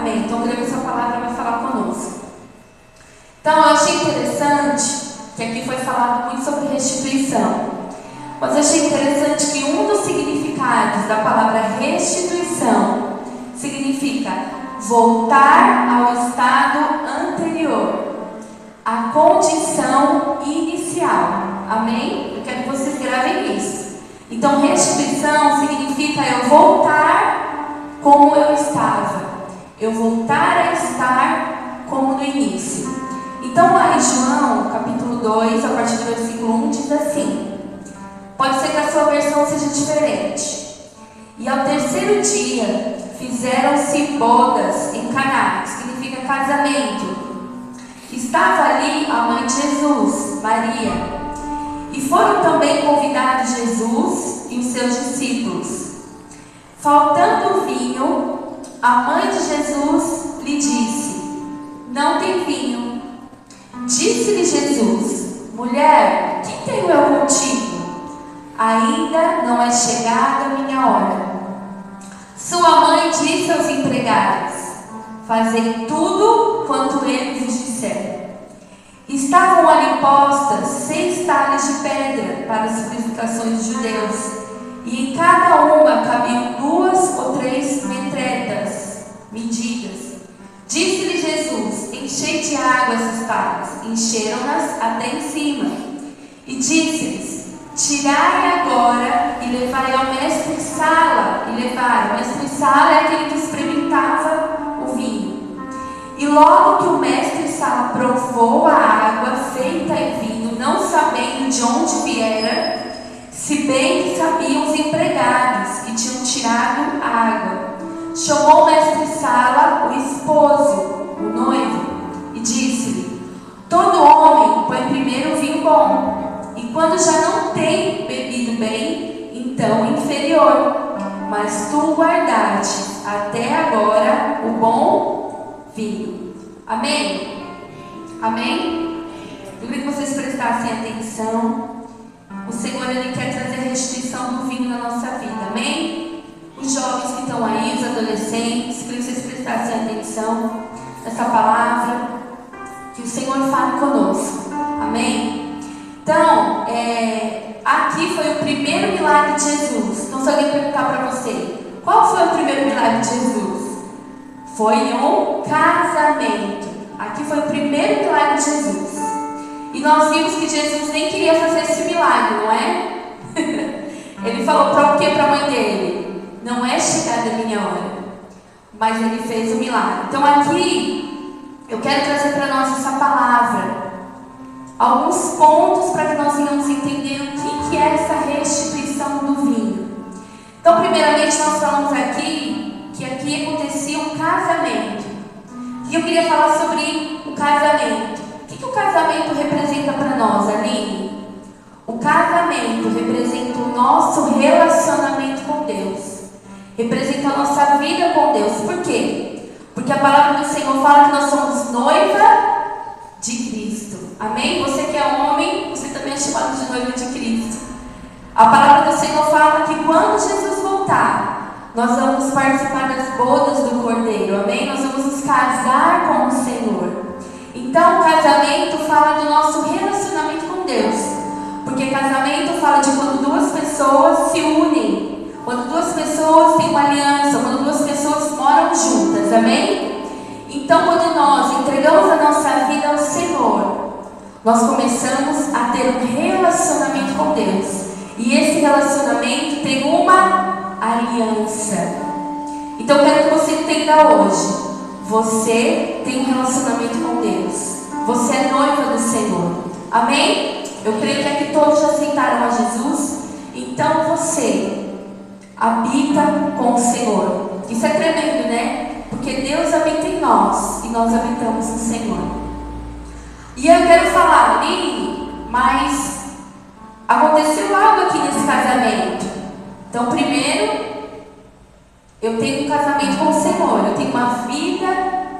Amém. Então, creio que essa palavra vai falar conosco. Então, eu achei interessante que aqui foi falado muito sobre restituição. Mas eu achei interessante que um dos significados da palavra restituição significa voltar ao estado anterior, a condição inicial. Amém? Eu quero que vocês gravem isso. Então, restituição significa eu voltar como eu estava. Eu voltar a estar como no início. Então, lá em João, capítulo 2, a partir do versículo 1, diz assim. Pode ser que a sua versão seja diferente. E ao terceiro dia, fizeram-se bodas em Caná, que significa casamento. Estava ali a mãe de Jesus, Maria. E foram também convidados Jesus e os seus discípulos. Faltando vinho, a mãe de Jesus lhe disse: não tem vinho. Disse-lhe Jesus: mulher, que tenho eu contigo? Ainda não é chegada a minha hora. Sua mãe disse aos empregados: fazei tudo quanto ele vos disser. Estavam ali postas 6 talhas de pedra para as purificações dos judeus, e em cada uma cabiam 2 ou 3 medidas. Disse-lhe Jesus: enchei de água essas talhas. Encheram-nas até em cima. E disse-lhes: tirai agora e levai ao mestre-sala. O mestre-sala é aquele que experimentava o vinho. E logo que o mestre-sala provou a água feita em vinho, não sabendo de onde viera, se bem que sabiam os empregados que tinham tirado a água, chamou o mestre-sala o esposo, o noivo, e disse-lhe: todo homem põe primeiro o vinho bom, e quando já não tem bebido bem, então inferior. Mas tu guardaste até agora o bom vinho. Amém? Amém? Eu queria que vocês prestassem atenção. O Senhor, Ele quer trazer a restituição do vinho na nossa vida. Amém? Os jovens que estão aí, os adolescentes, queria que vocês prestassem atenção nessa palavra. Que o Senhor fale conosco. Amém? Então, aqui foi o primeiro milagre de Jesus. Então, se alguém perguntar para você, qual foi o primeiro milagre de Jesus? Foi um casamento. Aqui foi o primeiro milagre de Jesus. E nós vimos que Jesus nem queria fazer esse milagre, não é? Ele falou para o quê para a mãe dele? Não é chegada a minha hora. Mas ele fez o milagre. Então, aqui, eu quero trazer para nós essa palavra. Alguns pontos para que nós venhamos entender o que é essa restituição do vinho. Então, primeiramente, nós falamos aqui que aqui acontecia um casamento. E eu queria falar sobre o casamento. O que o casamento representa para nós, Aline? O casamento representa o nosso relacionamento com Deus. Representa a nossa vida com Deus. Por quê? Porque a palavra do Senhor fala que nós somos noiva de Cristo. Amém? Você que é homem, você também é chamado de noiva de Cristo. A palavra do Senhor fala que quando Jesus voltar, nós vamos participar das bodas do Cordeiro. Amém? Nós vamos nos casar com o Senhor. Então, o casamento fala do nosso relacionamento com Deus. Porque casamento fala de quando 2 pessoas se unem. Quando 2 pessoas têm uma aliança. Quando 2 pessoas moram juntas. Amém? Então, quando nós entregamos a nossa vida ao Senhor, nós começamos a ter um relacionamento com Deus. E esse relacionamento tem uma aliança. Então, eu quero que você entenda hoje. Você tem um relacionamento com Deus. Você é noiva do Senhor. Amém? Eu creio que aqui todos já aceitaram a Jesus. Então você habita com o Senhor. Isso é tremendo, né? Porque Deus habita em nós e nós habitamos no Senhor. E eu quero falar ali, mas aconteceu algo aqui nesse casamento. Então, primeiro, eu tenho um casamento com o Senhor, eu tenho uma vida,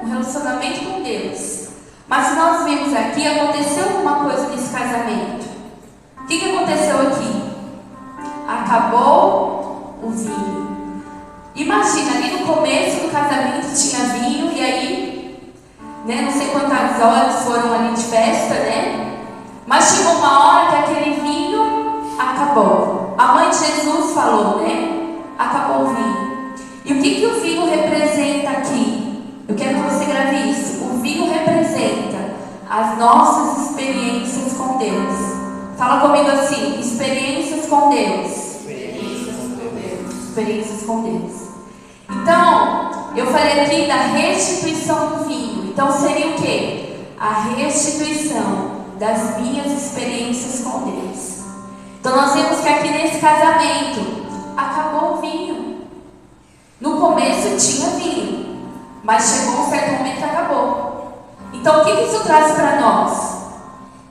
um relacionamento com Deus. Mas nós vimos aqui, aconteceu alguma coisa nesse casamento. O que aconteceu aqui? Acabou o vinho. Imagina, ali no começo do casamento tinha vinho, e várias horas foram ali de festa, né? Mas chegou uma hora que aquele vinho acabou. A mãe de Jesus falou, né? Acabou o vinho. E o que o vinho representa aqui? Eu quero que você grave isso. O vinho representa as nossas experiências com Deus. Fala comigo assim: experiências com Deus. Experiências com Deus. Experiências com Deus. Então, eu falei aqui da restituição do vinho. Então seria o quê? A restituição das minhas experiências com Deus. Então nós vemos que aqui nesse casamento acabou o vinho. No começo tinha vinho, mas chegou um certo momento que acabou. Então o que isso traz para nós?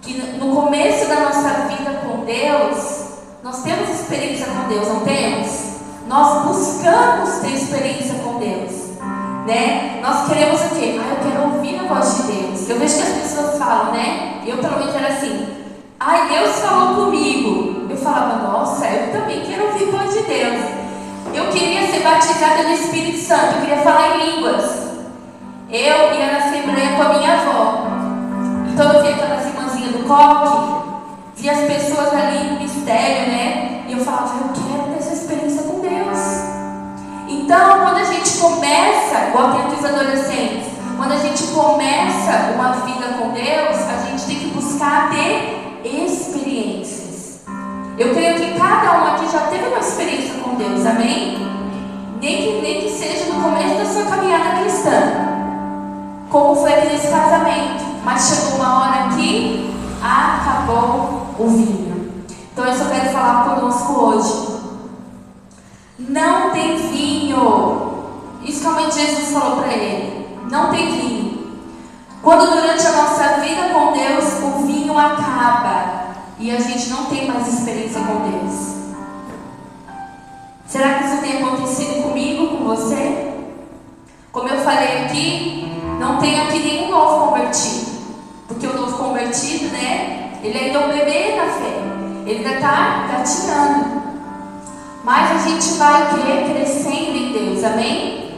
Que no começo da nossa vida com Deus, nós temos experiência com Deus, não temos? Nós buscamos ter experiência com Deus, né? Nós queremos o quê? Eu quero ouvir a voz de Deus. Eu vejo que as pessoas falam, né? Eu pelo menos era assim: Deus falou comigo. Eu falava: nossa, eu também quero ouvir a voz de Deus. Eu queria ser batizada no Espírito Santo, eu queria falar em línguas. Eu ia na Assembleia com a minha avó. Então eu via aquelas irmãzinhas do coque, via as pessoas ali no mistério, né? E eu falava: eu quero ter essa experiência com Deus. Então, quando a gente começa, igual tem aqui os adolescentes, quando a gente começa uma vida com Deus, a gente tem que buscar ter experiências. Eu creio que cada um aqui já teve uma experiência com Deus, amém? Nem que seja no começo da sua caminhada cristã, como foi aqui nesse casamento. Mas chegou uma hora que acabou o vinho. Então eu só quero falar conosco hoje. Não tem vinho. Isso que a mãe de Jesus falou para ele. Não tem vinho. Quando durante a nossa vida com Deus o vinho acaba e a gente não tem mais experiência com Deus. Será que isso tem acontecido comigo, com você? Como eu falei aqui, não tem aqui nenhum novo convertido. Porque o novo convertido, né? Ele ainda é um bebê na fé. Ele ainda está gatinhando. Mas a gente vai o quê? Crescendo em Deus, amém?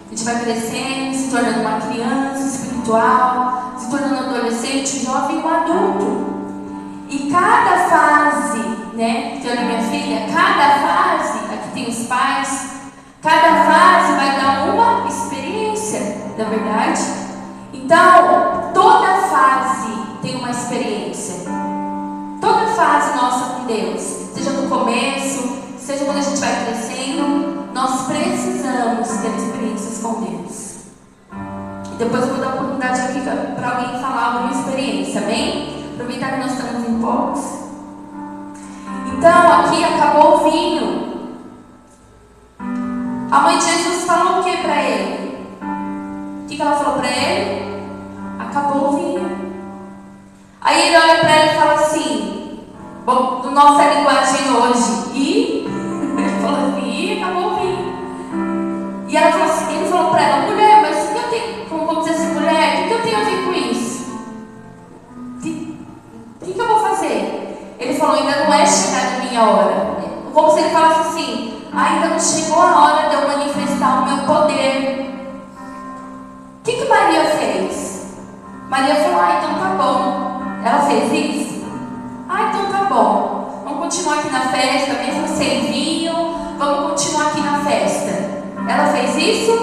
A gente vai crescendo, se tornando uma criança espiritual, se tornando adolescente, jovem, um adulto. E cada fase, né? Que olha minha filha, cada fase, aqui tem os pais, cada fase vai dar uma experiência, na verdade. Então, toda fase tem uma experiência. Toda fase nossa com Deus, seja no começo, seja quando a gente vai crescendo, nós precisamos ter experiências com Deus. E depois eu vou dar a oportunidade aqui para alguém falar alguma experiência, amém? Aproveitar que nós estamos em poucos. Então, aqui acabou o vinho. A mãe de Jesus falou o que para ele? O que ela falou para ele? Acabou o vinho. Aí ele olha para ela e fala assim, bom, na nossa linguagem hoje, ele falou assim, e acabou o vinho. E ela falou assim, ele falou para ela: mulher, mas o que eu tenho, como vamos dizer assim, mulher, o que eu tenho a ver com isso? O que eu vou fazer? Ele falou: ainda não é chegada a minha hora. Como se ele falasse assim: ainda não chegou a hora de eu manifestar o meu poder. O que Maria fez? Maria falou: então tá bom. Ela fez isso? Então tá bom. Vamos continuar aqui na festa, mesmo sem vinho. Vamos continuar aqui na festa. Ela fez isso?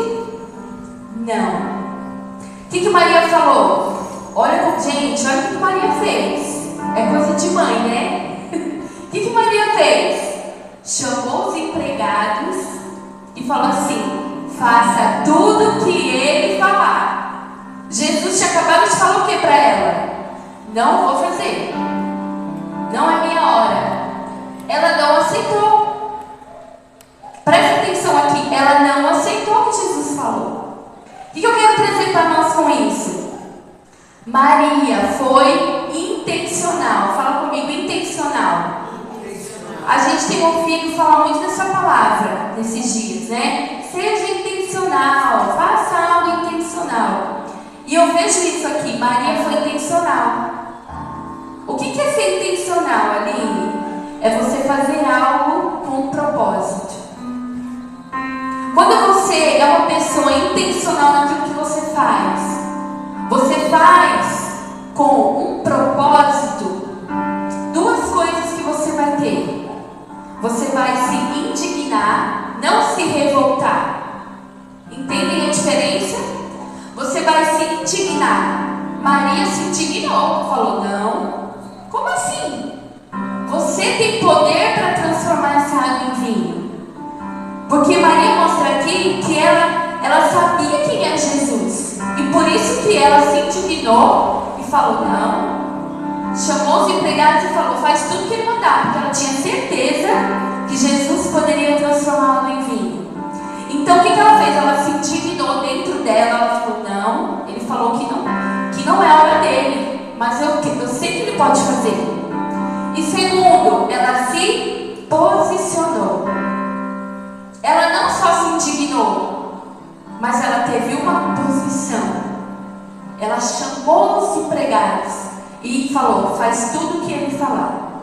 Não. O que Maria falou? Gente, olha o que Maria fez. É coisa de mãe, né? O que Maria fez? Chamou os empregados e falou assim: faça tudo o que ele falar. Jesus tinha acabado de falar o que para ela? Não vou fazer. Não é minha hora. Ela não aceitou. Presta atenção aqui. Ela não aceitou o que Jesus falou. O que eu quero trazer para nós com isso? Maria foi intencional. Fala comigo, intencional. A gente tem ouvido falar muito dessa palavra nesses dias, né? Seja intencional, faça algo intencional. E eu vejo isso aqui, Maria foi intencional. O que é ser intencional, Aline? É você fazer algo com um propósito. Quando você é uma pessoa intencional naquilo que você faz com um propósito, duas coisas que você vai ter. Você vai se indignar, não se revoltar. Entendem a diferença? Você vai se indignar. Maria se indignou, falou: não, como assim? Você tem poder para transformar essa água em vinho. Porque Maria mostra aqui que ela sabia quem era Jesus. E por isso que ela se indignou e falou: não. Chamou os empregados e falou: faz tudo que ele mandar. Porque ela tinha certeza que Jesus poderia transformá-lo em vinho. Então o que ela fez? Ela se indignou dentro dela. Ela falou: não. Ele falou que não é a hora dele. Mas eu sei que ele pode fazer. E segundo, ela se posicionou. Ela não só se indignou, mas ela teve uma posição. Ela chamou os empregados e falou: faz tudo o que ele falar.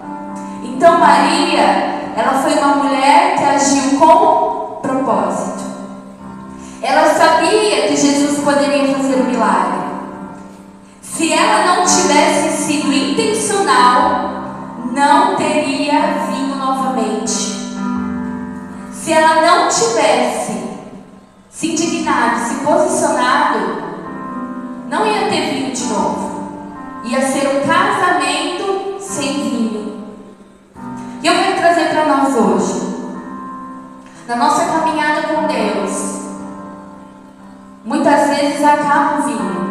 Então Maria, ela foi uma mulher que agiu com propósito. Ela sabia que Jesus poderia fazer o milagre. Se ela não tivesse sido intencional, não teria vindo novamente. Se ela não tivesse se indignado, se posicionado, não ia ter vinho de novo. Ia ser um casamento sem vinho. E eu quero trazer para nós hoje, na nossa caminhada com Deus, muitas vezes acaba o vinho.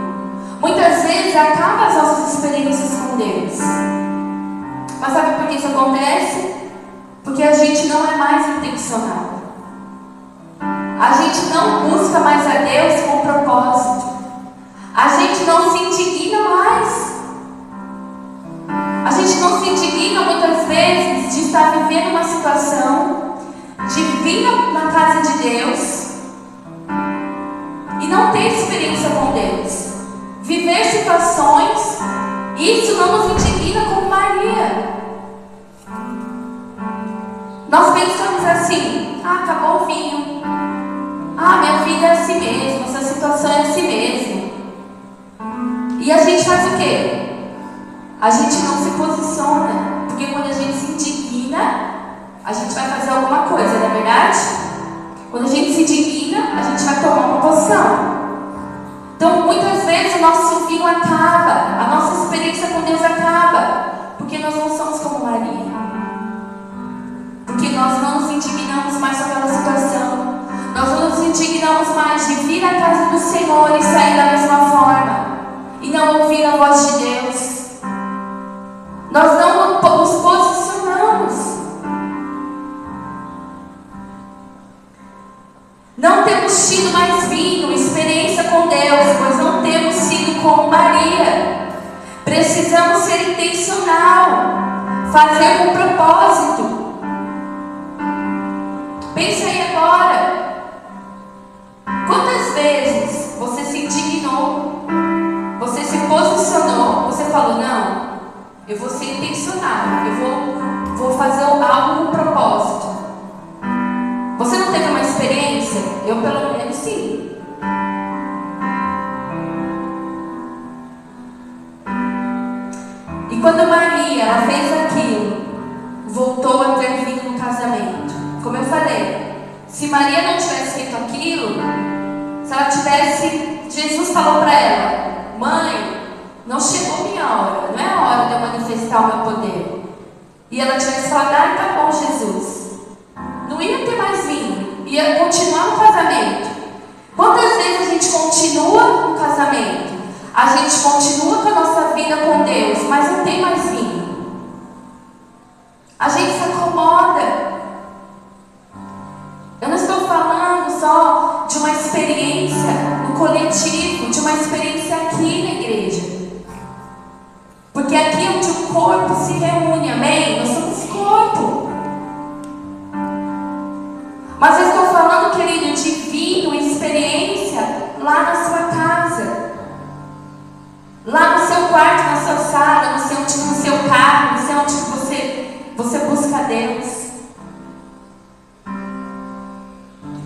Muitas vezes acaba as nossas experiências com Deus. Mas sabe por que isso acontece? Porque a gente não é mais intencional. A gente não busca mais a Deus com propósito. A gente não se indigna mais. A gente não se indigna muitas vezes de estar vivendo uma situação, de vir na casa de Deus e não ter experiência com Deus. Viver situações, isso não nos indigna como Maria. Nós pensamos assim: acabou o vinho. Minha vida é assim mesmo, essa situação é assim mesmo. E a gente faz o quê? A gente não se posiciona. Porque quando a gente se indigna, a gente vai fazer alguma coisa, não é verdade? Quando a gente se indigna, a gente vai tomar uma posição. Então, muitas vezes o nosso vinho acaba, a nossa experiência com Deus acaba, porque nós não somos como Maria. Porque nós não nos indignamos mais com aquela situação. Nós não nos indignamos mais de vir à casa do Senhor e sair da mesma forma, e não ouvir a voz de Deus. Nós não nos posicionamos. Não temos tido mais vinho, experiência com Deus, pois não temos sido como Maria. Precisamos ser intencional, fazer com propósito. Pense aí agora. Quantas vezes você se indignou, você se posicionou, você falou: não, eu vou ser intencional, eu vou fazer algo com propósito. Você não teve uma experiência? Eu pelo menos sim. E quando Maria, ela fez aquilo, voltou a ter vinho no casamento. Como eu falei, se Maria não tivesse feito aquilo, se ela tivesse, Jesus falou para ela: mãe, não chegou minha hora, não é a hora de eu manifestar o meu poder. E ela tivesse falado: tá bom, Jesus. Não ia ter mais vinho, ia continuar no casamento. Quantas vezes a gente continua no casamento? A gente continua com a nossa vida com Deus, mas não tem mais vinho. A gente se acomoda. Eu não estou falando só de uma experiência no coletivo, de uma experiência aqui na igreja. Porque aqui é onde o corpo se reúne, amém? Nós somos corpo. Mas eu estou falando, querido, de vinho, experiência lá na sua casa. Lá no seu quarto, na sua sala, no seu carro, não sei onde você busca Deus.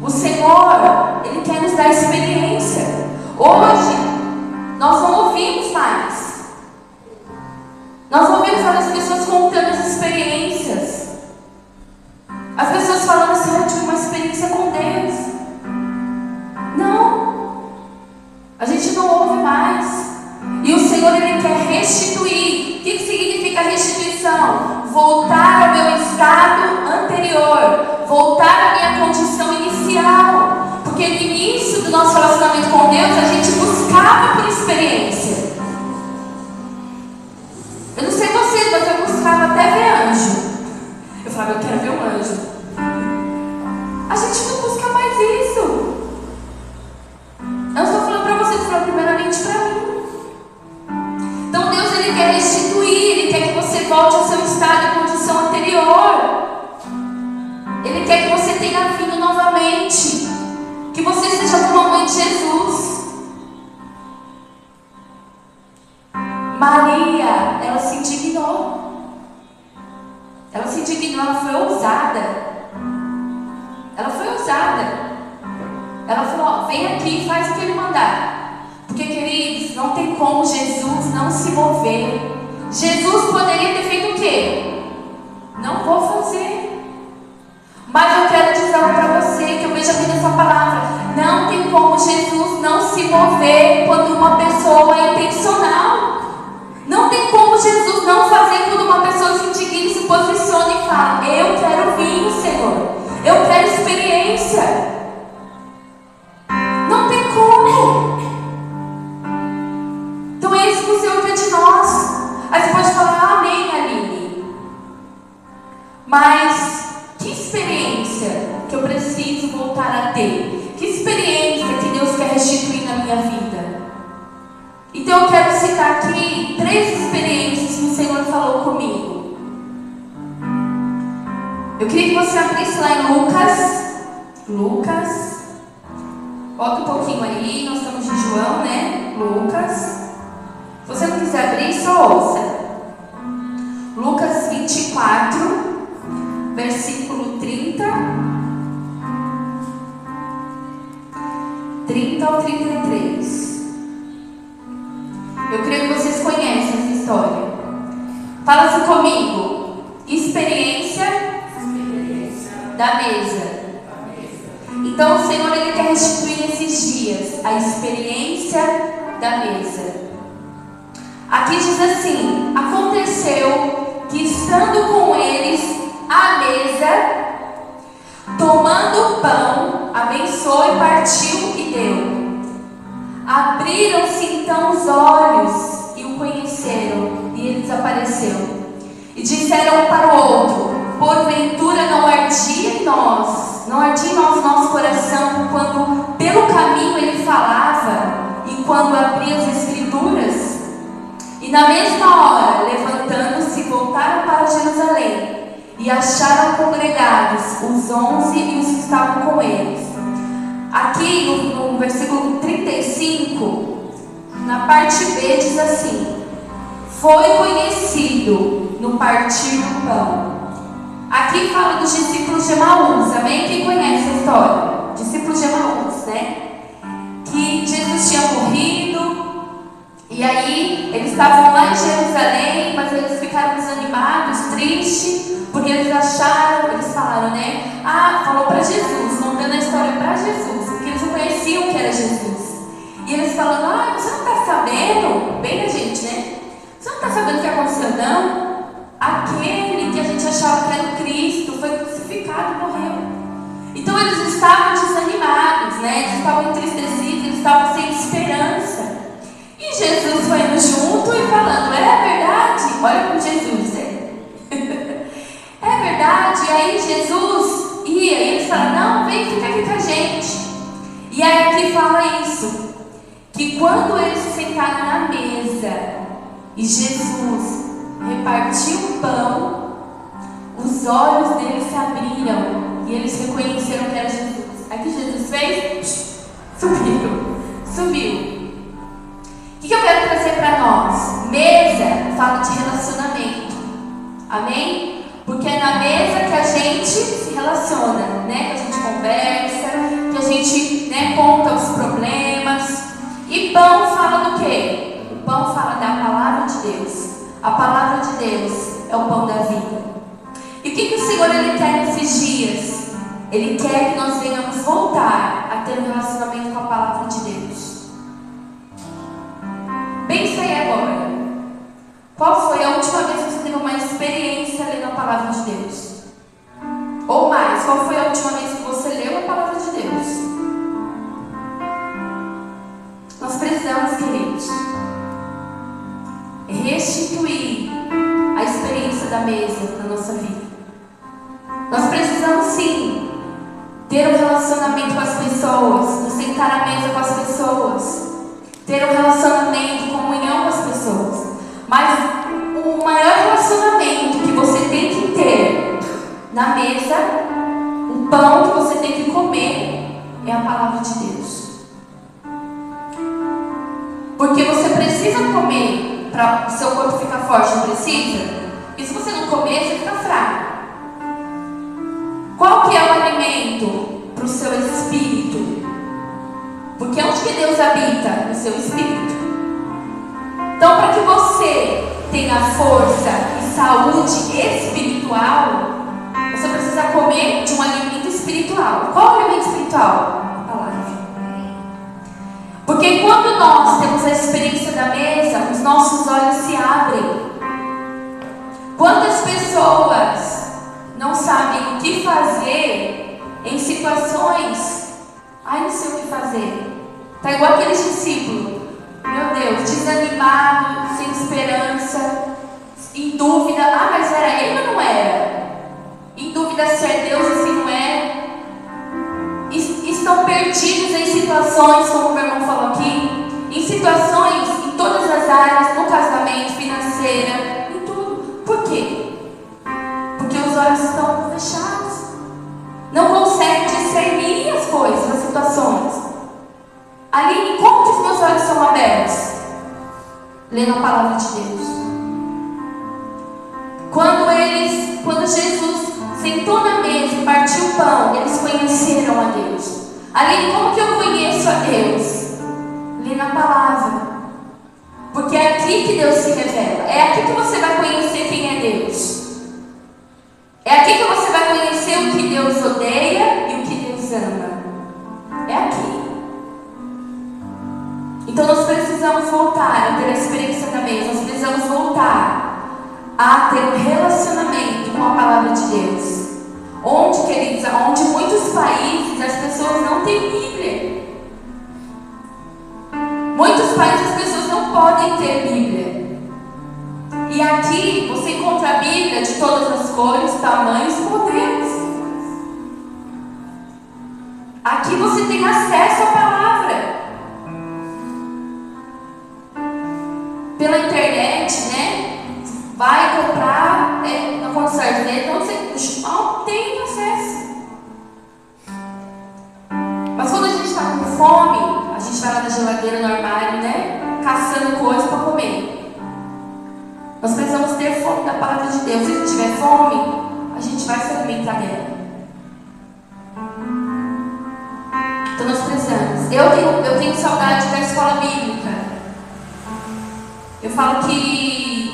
O Senhor, Ele quer nos dar experiência. Hoje, nós não ouvimos mais A gente não ouve mais. E o Senhor, Ele quer restituir. O que significa restituição? Voltar ao meu estado anterior. Voltar à minha condição inicial. Porque no início do nosso relacionamento com Deus, a gente buscava por experiência. Eu não sei vocês, mas eu buscava até ver anjo. Eu falava, eu quero ver um anjo. A gente não busca mais isso. Eu não estou falando para vocês, estou falando primeiramente para mim. Então Deus, Ele quer restituir, Ele quer que você volte ao seu estado e condição anterior. Ele quer que você tenha vindo novamente. Que você seja como a mãe de Jesus. Maria, ela se indignou. Ela se indignou, ela foi ousada. Ela foi ousada. Ela falou, ó, vem aqui e faz o que Ele mandar. Porque, queridos, não tem como Jesus não se mover. Jesus poderia ter feito o quê? Não vou fazer. Mas eu quero dizer algo para você, que eu vejo aqui nessa palavra. Não tem como Jesus não se mover quando uma pessoa é intencional. Não tem como Jesus não fazer quando uma pessoa se indigna e se posiciona e fala, eu quero vir, Senhor. Eu quero experiência. Não tem como. Então é isso que o Senhor quer de nós. Aí você pode falar, amém, Aline. Mas que experiência que eu preciso voltar a ter? Que experiência que Deus quer restituir na minha vida? Então eu quero citar aqui 3 experiências que o Senhor falou comigo. Eu queria que você abrisse lá em Lucas. Volta um pouquinho aí, nós estamos de João, né? Lucas. Se você não quiser abrir, só ouça. Lucas 24, versículo 30 ao 33. Eu creio que vocês conhecem essa história. Fala assim comigo. Experiência da mesa. Então o Senhor, Ele quer restituir nesses dias a experiência da mesa. Aqui diz assim: aconteceu que estando com eles à mesa, tomando o pão, abençoou e partiu e deu. Abriram-se então os olhos e o conheceram, e ele desapareceu. E disseram um para o outro: porventura não ardia em nós nosso coração, quando pelo caminho ele falava e quando abria as escrituras? E na mesma hora, levantando-se, voltaram para Jerusalém e acharam congregados os 11 e os que estavam com eles. Aqui no versículo 35, na parte B, diz assim: foi conhecido no partir do pão. Aqui fala dos discípulos de Emaús, amém? Quem conhece a história? Discípulos de Emaús, né? Que Jesus tinha morrido, e aí eles estavam lá em Jerusalém, mas eles ficaram desanimados, tristes, porque eles falaram, né? Falou para Jesus, contando a história para Jesus, porque eles não conheciam o que era Jesus. E eles falando, você não está sabendo? Bem a gente, né? Você não está sabendo o que aconteceu, não? Aquele que a gente achava que era o Cristo foi crucificado e morreu. Então eles estavam desanimados, né? Eles estavam entristecidos, eles estavam sem esperança. E Jesus foi indo junto e falando, é verdade? Olha como Jesus é. É verdade? E aí Jesus ia, e eles falaram, não, vem, fica aqui com a gente. E aí aqui fala isso, que quando eles se sentaram na mesa e Jesus repartiu o pão, os olhos deles se abriram e eles reconheceram que era Jesus. Aí que Jesus fez? Subiu. O que eu quero trazer para nós? Mesa fala de relacionamento. Amém? Porque é na mesa que a gente se relaciona, né? Que a gente conversa, que a gente, né, conta os problemas. E pão fala do quê? O pão fala da palavra de Deus. A palavra de Deus é o pão da vida. E o que o Senhor, Ele quer nesses dias? Ele quer que nós venhamos voltar a ter um relacionamento com a palavra de Deus. experiência lendo a palavra de Deus? Ou mais, qual foi a última vez que você leu a palavra de Deus? Nós precisamos, queridos, restituir a experiência da mesa na nossa vida. Nós precisamos sim ter um relacionamento com as pessoas, nos sentar à mesa com as pessoas, ter um relacionamento, comunhão com as pessoas. Mas o maior relacionamento que você tem que ter na mesa, o pão que você tem que comer, é a palavra de Deus. Porque você precisa comer para o seu corpo ficar forte, não precisa? E se você não comer, você fica fraco. Qual que é o alimento para o seu espírito? Porque onde que Deus habita? No seu espírito. Então, para que você tenha força e saúde espiritual, você precisa comer de um alimento espiritual. Qual é o alimento espiritual? A palavra. Porque quando nós temos a experiência da mesa, os nossos olhos se abrem. Quantas pessoas não sabem o que fazer em situações? Ai, não sei o que fazer. Tá igual aqueles discípulos. Meu Deus, desanimado, sem esperança, em dúvida. Ah, mas era ele ou não era? Em dúvida se é Deus ou se não é. Estão perdidos em situações, como o meu irmão falou aqui, em situações em todas as áreas, no casamento, financeira, em tudo. Por quê? Porque os olhos estão fechados. Não conseguem discernir as coisas, as situações. Aline, como que os meus olhos são abertos? Lendo a palavra de Deus. Quando Jesus sentou na mesa e partiu o pão, eles conheceram a Deus. Aline, como que eu conheço a Deus? Lendo a palavra. Porque é aqui que Deus se revela. É aqui que você vai conhecer quem é Deus. É aqui que você vai conhecer o que Deus odeia e o que Deus ama. É aqui. Então nós precisamos voltar a ter a experiência da mesa. Nós precisamos voltar a ter um relacionamento com a palavra de Deus. Onde, queridos, onde muitos países as pessoas não têm Bíblia. Muitos países as pessoas não podem ter Bíblia. E aqui você encontra a Bíblia de todas as cores, tamanhos e modelos. Aqui você tem acesso à palavra. Pela internet, né? Vai comprar, não consegue ler, então você não tem acesso. Mas quando a gente está com fome, a gente vai lá na geladeira, no armário, né? Caçando coisa para comer. Nós precisamos ter fome da palavra de Deus. Se tiver fome, a gente vai se alimentar dela. Então nós precisamos. Eu tenho saudade da escola bíblica. Eu falo que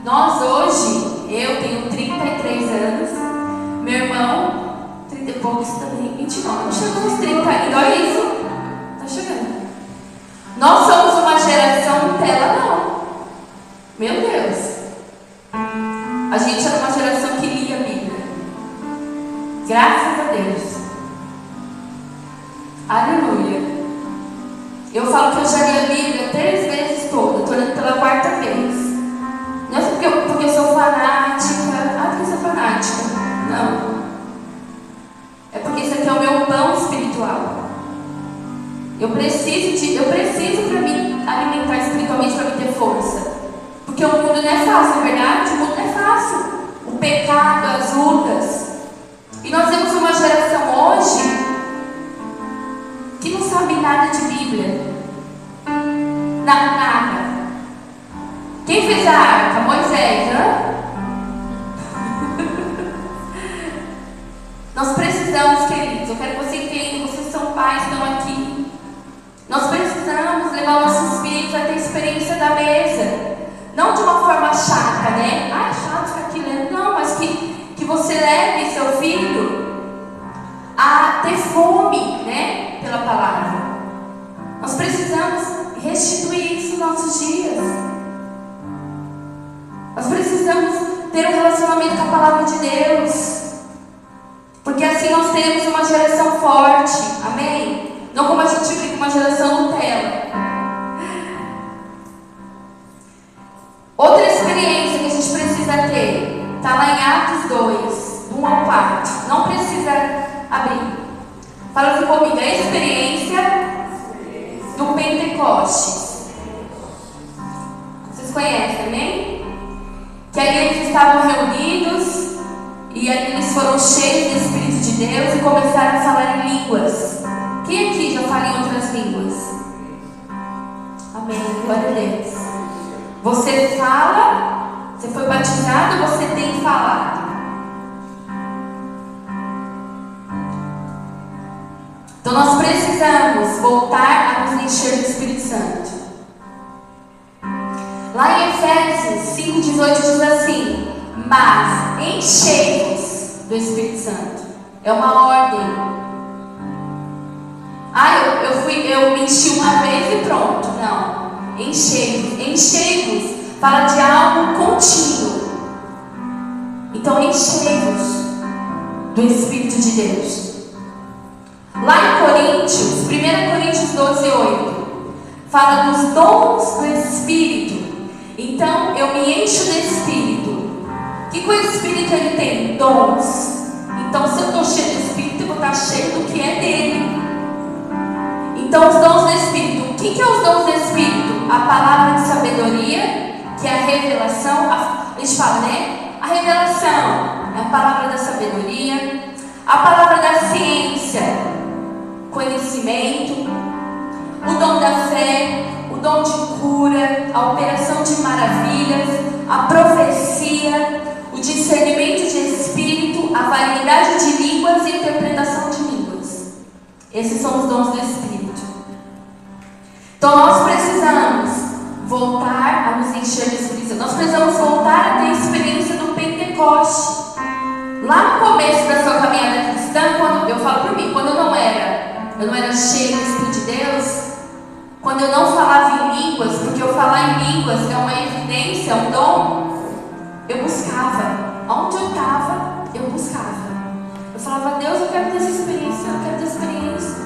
nós hoje, eu tenho 33 anos, meu irmão, 30 e poucos também, 29, chegou aos 30, e olha isso, tá chegando. Nós somos uma geração Nutella, não. Meu Deus. A gente era uma geração que lia a Bíblia. Graças a Deus. Aleluia. Eu falo que eu já li a Bíblia 3 vezes toda, estou lendo pela 4ª vez. Não é porque eu sou fanática. Ah, porque eu sou fanática. Não. É porque isso aqui é o meu pão espiritual. Eu preciso para me alimentar espiritualmente, para me ter força. Porque o mundo não é fácil, não é verdade? O mundo não é fácil. O pecado, as lutas. E nós temos uma geração hoje que não sabe nada de Bíblia. Nada. Quem fez a arca? Moisés, né? Nós precisamos, queridos, eu quero que você entenda, vocês são pais, estão aqui. Nós precisamos levar o nosso espírito a ter experiência da mesa. Não de uma forma chata, né? Ah, é chato ficar aqui lendo. Não, mas que você leve seu filho a ter fome, né? Pela palavra. Nós precisamos restituir isso nos nossos dias. Nós precisamos ter um relacionamento com a palavra de Deus. Porque assim nós teremos uma geração forte. Amém? Não como a gente brinca, uma geração Nutella. Outra experiência que a gente precisa ter está lá em Atos 2, do 1 ao 4. Não precisa abrir. Fala assim comigo, a experiência do Pentecostes. Vocês conhecem, amém? Que ali eles estavam reunidos e ali eles foram cheios do Espírito de Deus e começaram a falar em línguas. Quem aqui já fala em outras línguas? Amém, glória a Deus. Você fala, você foi batizado, você tem falado. Então nós precisamos voltar a nos encher do Espírito Santo. Lá em Efésios 5,18 diz assim: mas enchei-vos do Espírito Santo. É uma ordem. Eu me enchi uma vez e pronto. Não. Enchei-vos. Enchei-vos fala de algo contínuo. Então enchei-vos do Espírito de Deus. Lá em Coríntios, 1 Coríntios 12:8, fala dos dons do Espírito. Então eu me encho do Espírito. O que o Espírito ele tem? Dons. Então se eu estou cheio do Espírito, eu vou estar cheio do que é dele. Então os dons do Espírito. O que é os dons do Espírito? A palavra de sabedoria, que é a revelação. A gente fala, né? A revelação é a palavra da sabedoria. A palavra da ciência, conhecimento. O dom da fé, o dom de cura, a operação de maravilhas, a profecia, o discernimento de espírito, a variedade de línguas e interpretação de línguas. Esses são os dons do Espírito. Então nós precisamos voltar a nos encher do Espírito. Nós precisamos voltar a ter a experiência do Pentecoste. Lá no começo da sua caminhada cristã, quando eu falo por mim, quando eu não era cheia do Espírito de Deus, quando eu não falava em línguas, porque eu falar em línguas é uma evidência, é um dom, eu buscava. Onde eu estava, eu buscava. Eu falava, Deus, eu quero ter essa experiência, eu quero ter essa experiência.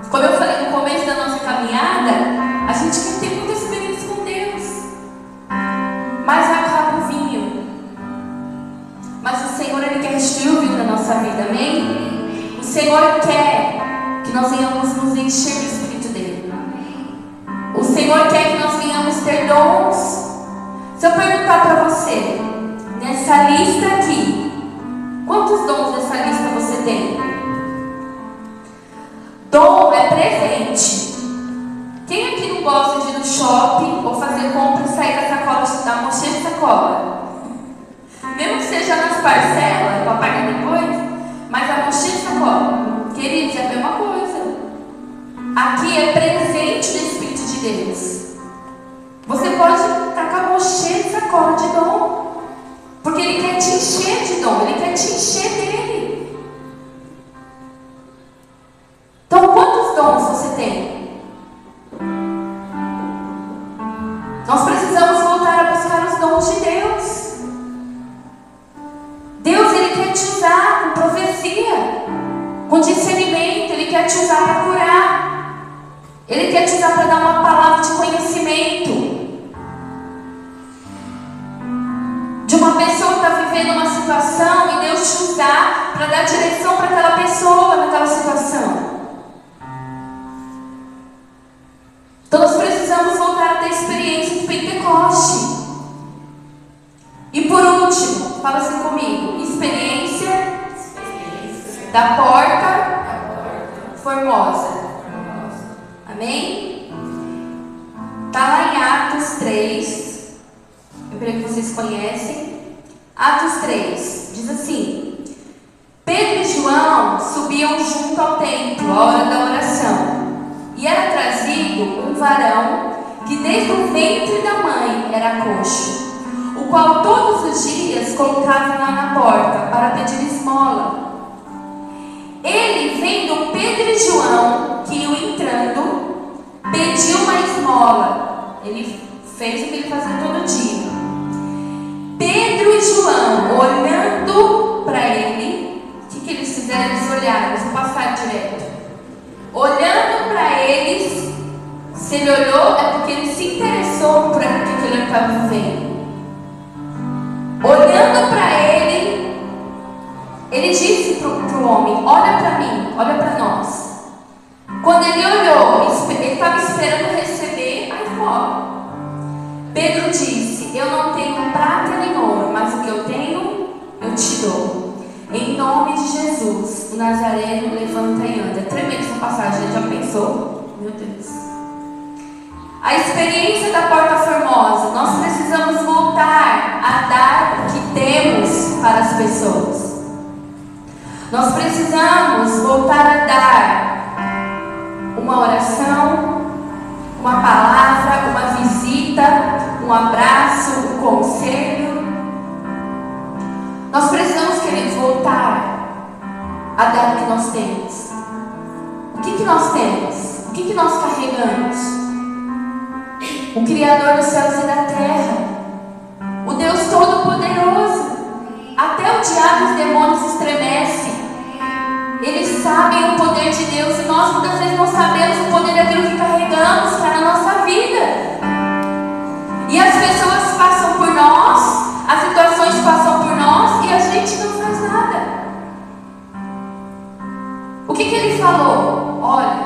Como eu falei no começo da nossa caminhada, a gente quer ter muita experiência com Deus. Mas acaba o vinho. Mas o Senhor, Ele quer restituir o vinho da nossa vida, amém? O Senhor quer que nós venhamos nos encher do Espírito dEle. O Senhor quer que nós venhamos ter dons. Se eu perguntar para você, nessa lista aqui, quantos dons nessa lista você tem? Dom é presente. Quem aqui não gosta de ir no shopping ou fazer compra e sair da sacola, da mochila de sacola? Mesmo que seja nas parcelas, para pagar depois, mas a mochila de sacola, queridos, é a mesma coisa. Aqui é presente do Espírito de Deus. Você pode estar com a mochila de sacola de dom, porque Ele quer te encher de dom, Ele quer te encher dele. Então, quantos dons você tem? Nós precisamos voltar a buscar os dons de Deus. Deus, Ele quer te usar com profecia, com discernimento. Ele quer te usar para curar. Ele quer te usar para dar uma palavra de conhecimento. De uma pessoa que está vivendo uma situação e Deus te usar para dar direção para aquela pessoa naquela situação. Então nós precisamos voltar a ter experiência de Pentecoste. E por último, fala assim comigo, experiência da porta formosa. Amém? Está lá em Atos 3. Eu creio que vocês conhecem. Atos 3 diz assim: Pedro e João subiam junto ao templo à hora da oração. E era trazido um varão que desde o ventre da mãe era coxo, o qual todos os dias colocavam lá na porta para pedir esmola. Ele, vendo Pedro e João que iam entrando, pediu uma esmola. Ele fez o que ele fazia todo dia. Pedro Pedro e João, olhando para ele, o que eles fizeram? Eles olharam, vou passar direto. Olhando para eles, se ele olhou, é porque ele se interessou por aquilo que ele estava vivendo. Olhando para ele disse para o homem: olha para mim, olha para nós. Quando ele olhou, ele estava esperando receber a esmola. Pedro disse: eu não tenho prata nem ouro, mas o que eu tenho, eu te dou. Em nome de Jesus, o Nazareno, levanta e anda. É tremenda essa passagem, já pensou? Meu Deus. A experiência da Porta Formosa. Nós precisamos voltar a dar o que temos para as pessoas. Nós precisamos voltar a dar uma oração, uma palavra, uma visita, um abraço, um conselho. Nós precisamos, queridos, voltar a dar o que nós temos. O que nós temos? O que nós carregamos? O Criador dos céus e da terra, o Deus Todo-Poderoso. Até o diabo e os demônios estremecem. Eles sabem o poder de Deus e nós muitas vezes não sabemos o poder daquilo que carregamos, que é na nossa vida. E as pessoas passam por nós, as situações passam por nós e a gente não faz nada. O que ele falou? Olha,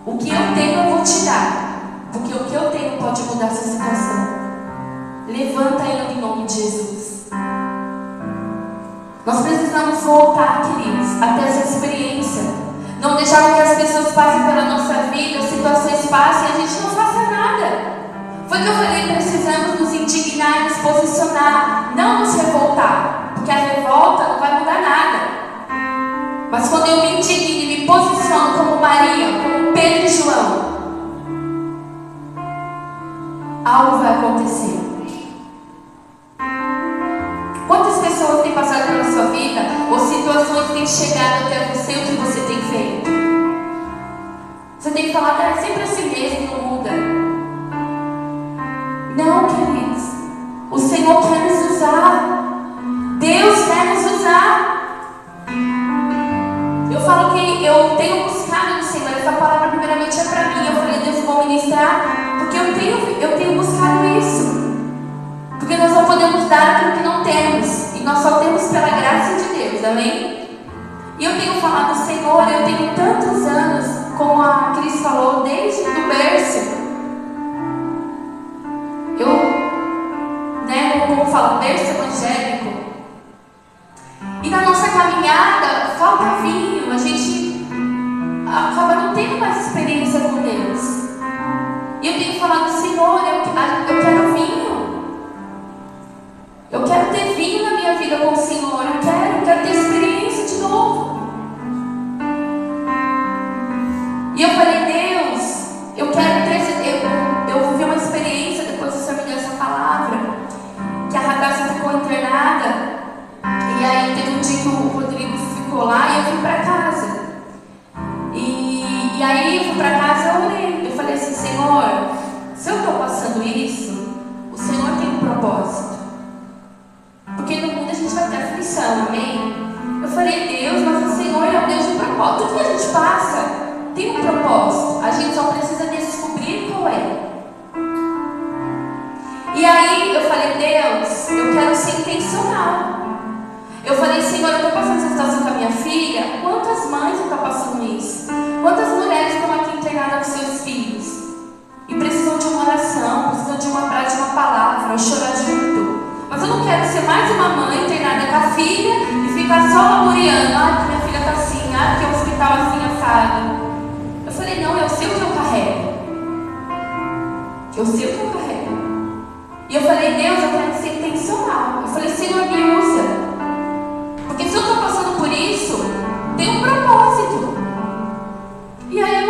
o que eu tenho eu vou te dar, porque o que eu tenho pode mudar essa situação. Levanta ele em nome de Jesus. Nós precisamos voltar, queridos, até essa experiência. Não deixar que as pessoas passem pela nossa vida, situações passem e a gente não faça nada. Foi o que eu falei, precisamos nos indignar, nos posicionar, não nos revoltar, porque a revolta não vai mudar nada. Mas quando eu me indigno e me posiciono como Maria, como Pedro e João, algo vai acontecer. Quantas pessoas têm passado pela sua vida, ou situações têm chegado até você, o que você tem feito? Você tem que falar, é sempre assim mesmo, não muda. Não, queridos. O Senhor quer nos usar. Deus quer nos usar. Eu falo que eu tenho buscado no Senhor. Essa palavra primeiramente é para mim. Eu falei, Deus, eu vou ministrar, porque eu tenho buscado isso. Porque nós não podemos dar aquilo que não temos. E nós só temos pela graça de Deus, amém? E eu tenho falado, Senhor, eu tenho tantos anos, como a Cris falou, desde o berço. Como fala, berço evangélico. E na nossa caminhada, falta vinho. A gente acaba não tendo mais experiência com Deus. E eu tenho falado, Senhor, eu quero vinho. Eu quero ter vinho na minha vida com o Senhor. Eu quero ter experiência de novo. E eu falei, Deus, eu quero ter. Eu vivi uma experiência depois que o Senhor me deu essa palavra. Que a Radassa ficou internada. E aí teve um dia que o Rodrigo ficou lá e eu fui para casa. E aí eu fui para casa e orei. Eu falei assim, Senhor, se eu estou passando isso, o Senhor tem um propósito. Porque no mundo a gente vai ter aflição, amém? Eu falei, Deus, mas o Senhor é o Deus de propósito. Tudo que a gente passa tem um propósito. A gente só precisa descobrir qual é. E aí eu falei, Deus, eu quero ser intencional. Eu falei, Senhor, eu estou passando essa situação com a minha filha. Quantas mães estão passando isso? Quantas mulheres estão aqui internadas com seus filhos? E precisam de uma oração, precisam de um abraço, de uma palavra, chorar junto. Mas eu não quero ser mais uma mãe internada com a filha e ficar só laboreando. Ah, minha filha está assim, ah, que é o hospital assim, assado. Eu falei, não, eu sei o que eu carrego. Eu sei o que eu carrego. E eu falei, Deus, eu quero ser intencional. Eu falei, Senhor, me usa. Porque se eu estou passando por isso, tem um propósito. E aí eu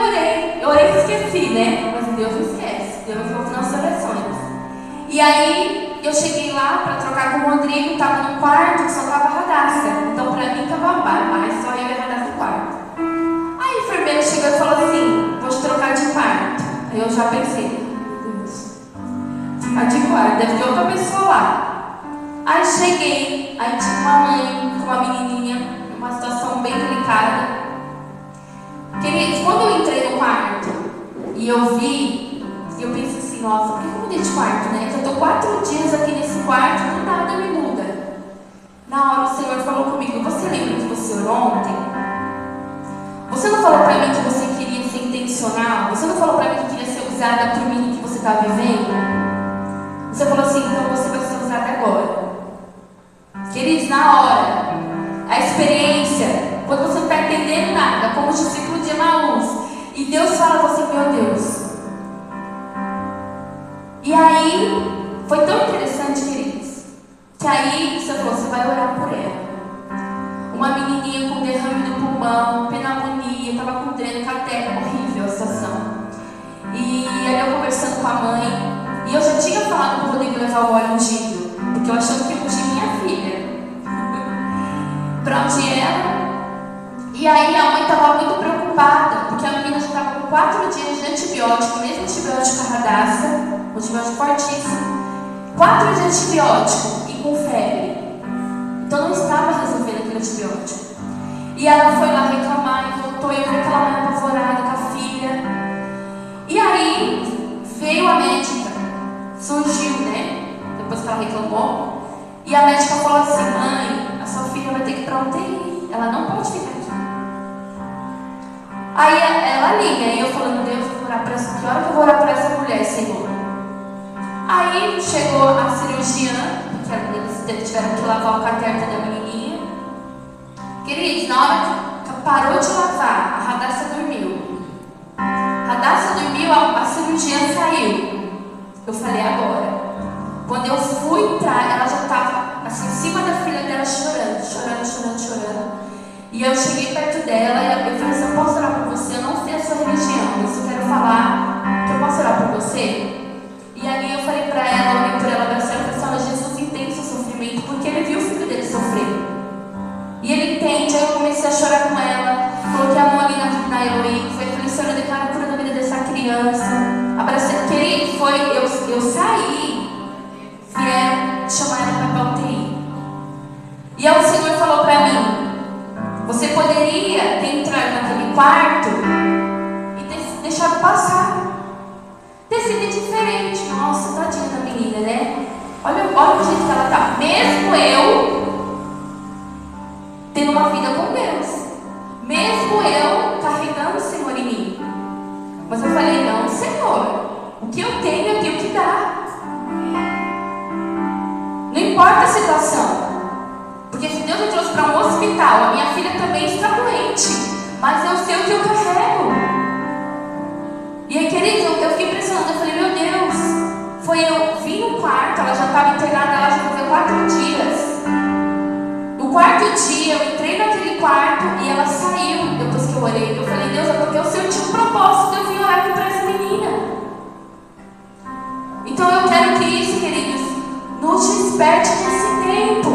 orei e esqueci, né? Mas Deus não esquece. Deus ouve nossas orações. E aí eu cheguei lá para trocar com o Rodrigo, estava no quarto, só estava a Radassa. Então para mim estava mais só eu e a Radassa no quarto. Aí a enfermeira chegou e falou assim, vou te trocar de quarto. Aí eu já pensei, de quarto, deve ter outra pessoa lá. Aí cheguei, aí tinha uma mãe com uma menininha, uma situação bem delicada. Queridos, quando eu entrei no quarto e eu vi, eu pensei assim, nossa, por que eu mudei de quarto, né? Eu estou 4 dias aqui nesse quarto, não nada me muda. Na hora o Senhor falou comigo, você lembra que você orou ontem? Você não falou para mim que você queria ser intencional? Você não falou para mim que queria ser usada por mim que você está vivendo? Você falou assim, então você vai ser usada agora. Queridos, na hora, a experiência, quando você não está entendendo nada, como o discípulo de Emaús, e Deus fala a você, meu Deus. E aí, foi tão interessante, queridos, que aí você falou, você vai orar por ela. Uma menininha com derrame no pulmão, pneumonia, estava com dreno, cateter, horrível a situação. E aí eu conversando com a mãe, e eu já tinha falado para o Rodrigo levar o óleo ungido, porque eu achando que ia ungir minha filha. Para ungir ela. E aí a mãe estava muito preocupada, porque a menina já estava com 4 dias de antibiótico, mesmo antibiótico carradaça, um antibiótico fortíssimo. 4 dias de antibiótico e com febre. Então não estava resolvendo aquele antibiótico. E ela foi lá reclamar e voltou, e eu vi aquela mãe apavorada com a filha. E aí veio a médica, surgiu, né? Depois que ela reclamou. E a médica falou assim, mãe, a sua filha vai ter que ir para UTI, ela não pode ficar aqui. Aí ela ali, né? E eu falando, Deus, eu vou orar para essa, que hora que eu vou orar para essa mulher, Senhor? Aí chegou a cirurgiã, porque eles tiveram que lavar o catéter da menininha. Queridos, na hora que parou de lavar, a Radassa dormiu. A Radassa dormiu, a cirurgiã saiu. Eu falei, agora. Quando eu fui entrar, ela já estava assim, em cima da filha dela chorando. E eu cheguei perto dela e eu falei assim, eu posso orar por você? Eu não sei a sua religião, mas eu quero falar que eu posso orar por você? E aí eu falei para ela, olhei por ela, abracei ela e falei assim, Jesus entende o seu sofrimento, porque ele viu o filho dele sofrer. E ele entende. Aí eu comecei a chorar com ela, coloquei a mão ali na Eloí, falei, Senhor, eu declaro cura na vida dessa criança. Abracei, querido, eu saí, vieram chamar ela para a UTI. E aí o Senhor falou para mim, você poderia ter entrado naquele quarto e ter deixado passar. Ter sido diferente. Nossa, tadinha da menina, né? Olha o jeito que ela tá. Mesmo eu tendo uma vida com Deus. Mesmo eu carregando o Senhor em mim. Mas eu falei, não, Senhor, o que eu tenho é aquilo que dá. Não importa a situação. Porque se Deus me trouxe para um hospital, a minha filha também está doente. Mas eu sei o que eu carrego. E aí, queridos, eu fiquei impressionada. Eu falei, meu Deus, eu vim no quarto, ela já estava internada, ela já fazia 4 dias. No 4º dia, eu entrei naquele quarto e ela saiu depois que eu orei. Eu falei, Deus, é porque o Senhor tinha um propósito de eu vir orar aqui para essa menina. Então eu quero que isso, queridos, nos desperte nesse tempo.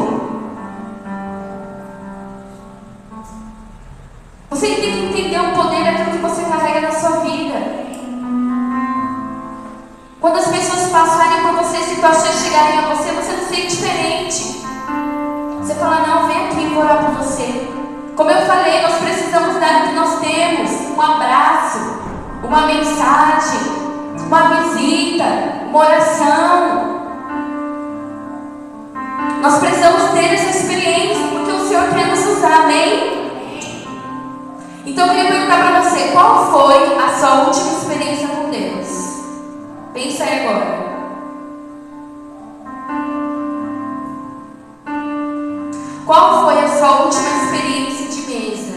Você tem que entender o poder daquilo que você carrega na sua vida. Quando as pessoas passarem por você, situações chegarem a você, você não sente diferente. Você fala, não, vem aqui, vou orar por você. Como eu falei, nós precisamos dar o que nós temos. Um abraço, uma mensagem, uma visita, uma oração. Nós precisamos ter essa experiência, porque o Senhor quer nos usar, amém? Então eu queria perguntar para você, qual foi a sua última experiência com Deus? Pensa aí agora. Qual foi a sua última experiência de mesa?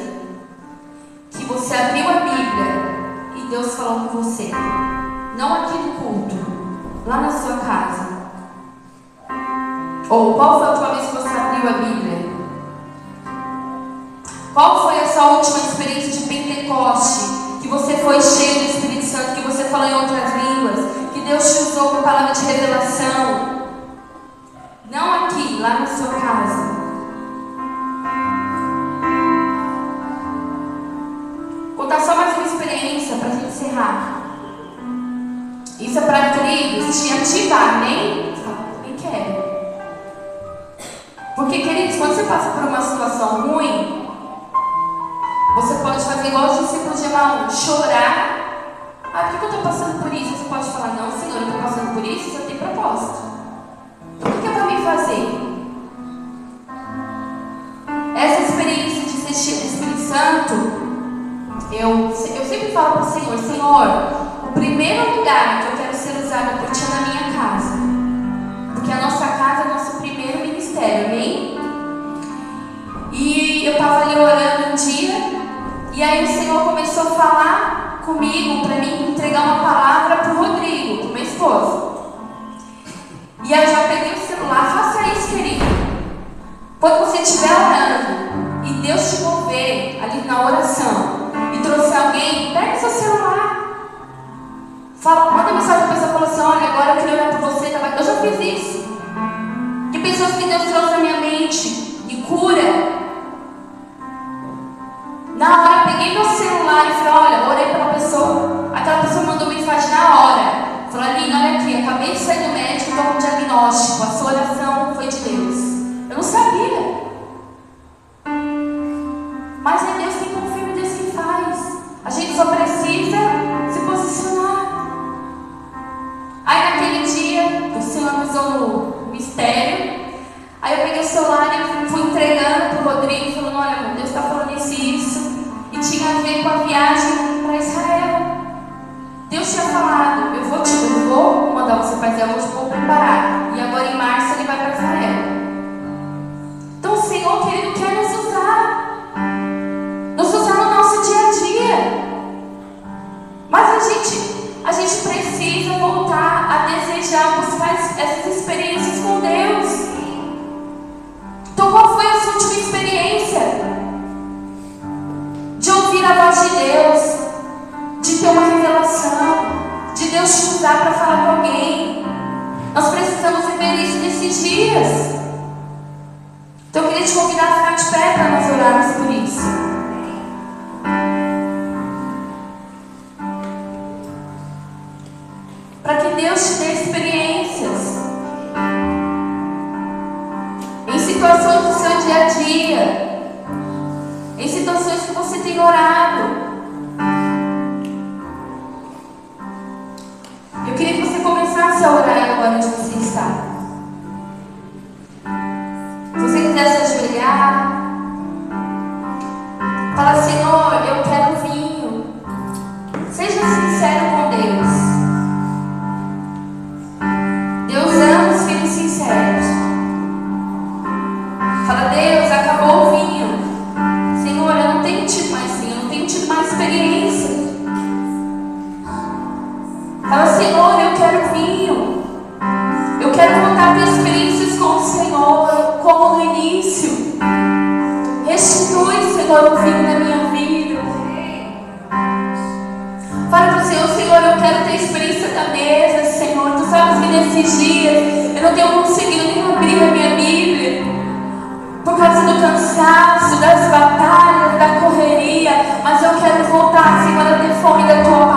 Que você abriu a Bíblia e Deus falou com você. Não aqui no culto, lá na sua casa. Ou qual foi a última vez que você abriu a Bíblia? Qual foi a sua última experiência de Pentecoste? Que você foi cheio do Espírito Santo, que você falou em outras línguas, que Deus te usou com palavra de revelação. Não aqui, lá na sua casa. Vou contar só mais uma experiência para a gente encerrar. Isso é para, queridos, te ativar, nem quero. Inclusive, queridos, quando você passa por uma situação ruim, você pode fazer igual os discípulos de Emaús, chorar. Ah, por que eu estou passando por isso? Você pode falar, não, Senhor, eu estou passando por isso, isso tem propósito. Então, o que é para mim fazer? Essa experiência de ser cheio do Espírito Santo, eu sempre falo para o Senhor, Senhor, o primeiro lugar que eu quero ser usada por Ti é na minha casa. Porque a nossa casa é o nosso primeiro ministério, amém? E eu estava ali orando um dia, e aí o Senhor começou a falar comigo para mim entregar uma palavra para o Rodrigo, pro meu esposo. E aí eu já peguei o celular, faça isso, querido. Quando você estiver orando e Deus te mover ali na oração e trouxer alguém, pega seu celular. Fala, manda mensagem para a pessoa e fala assim, olha, agora eu queria orar por você. Eu já fiz isso. De pessoas que Deus trouxe na minha mente e cura. Na hora eu peguei meu celular e falei, olha, orei pela pessoa. Aquela pessoa mandou mensagem na hora. Falou, Aline, olha aqui, acabei de sair do médico, estou com um diagnóstico. A sua oração foi de Deus. Eu não sabia. Mas é Deus quem confirma, Deus quem faz. A gente só precisa se posicionar. Aí naquele dia, o Senhor me usou no mistério. Aí eu peguei o celular e fui entregando para o Rodrigo, falando, olha, amor, Deus está falando isso. E tinha a ver com a viagem para Israel. Deus tinha falado, eu vou mandar você para Israel, eu vou preparar. E agora em março ele vai para Israel. Então o Senhor, querido, quer nos usar. Nos usar no nosso dia a dia. Mas a gente precisa voltar a desejar, buscar essas experiências com Deus. Então qual foi a sua última experiência? De ouvir a voz de Deus, de ter uma revelação, de Deus te usar para falar com alguém. Nós precisamos viver isso nesses dias. Então eu queria te convidar a ficar de pé para nós orarmos por isso. Para que Deus te dê experiências em situações do seu dia a dia, em situações que você tem orado. Eu queria que você começasse a orar agora onde você está. Se você quiser se ajoelhar, fala, Senhor, eu quero vinho. Seja sincero com Deus. Deus ama os filhos sinceros. Fala, Deus, acabou o vinho. Senhor, eu não tenho tido mais vinho, eu não tenho tido mais experiência. Fala, Senhor, eu quero vinho. Eu quero voltar a ter experiências com o Senhor, como no início. Restitui, Senhor, o vinho da minha vida. Fala para o Senhor, Senhor, eu quero ter experiência da mesa, Senhor. Tu sabes que nesses dias eu não tenho conseguido nem abrir a minha Bíblia. Por causa do cansaço, das batalhas, da correria. Mas eu quero voltar, Senhor, a ter fome da Tua palavra.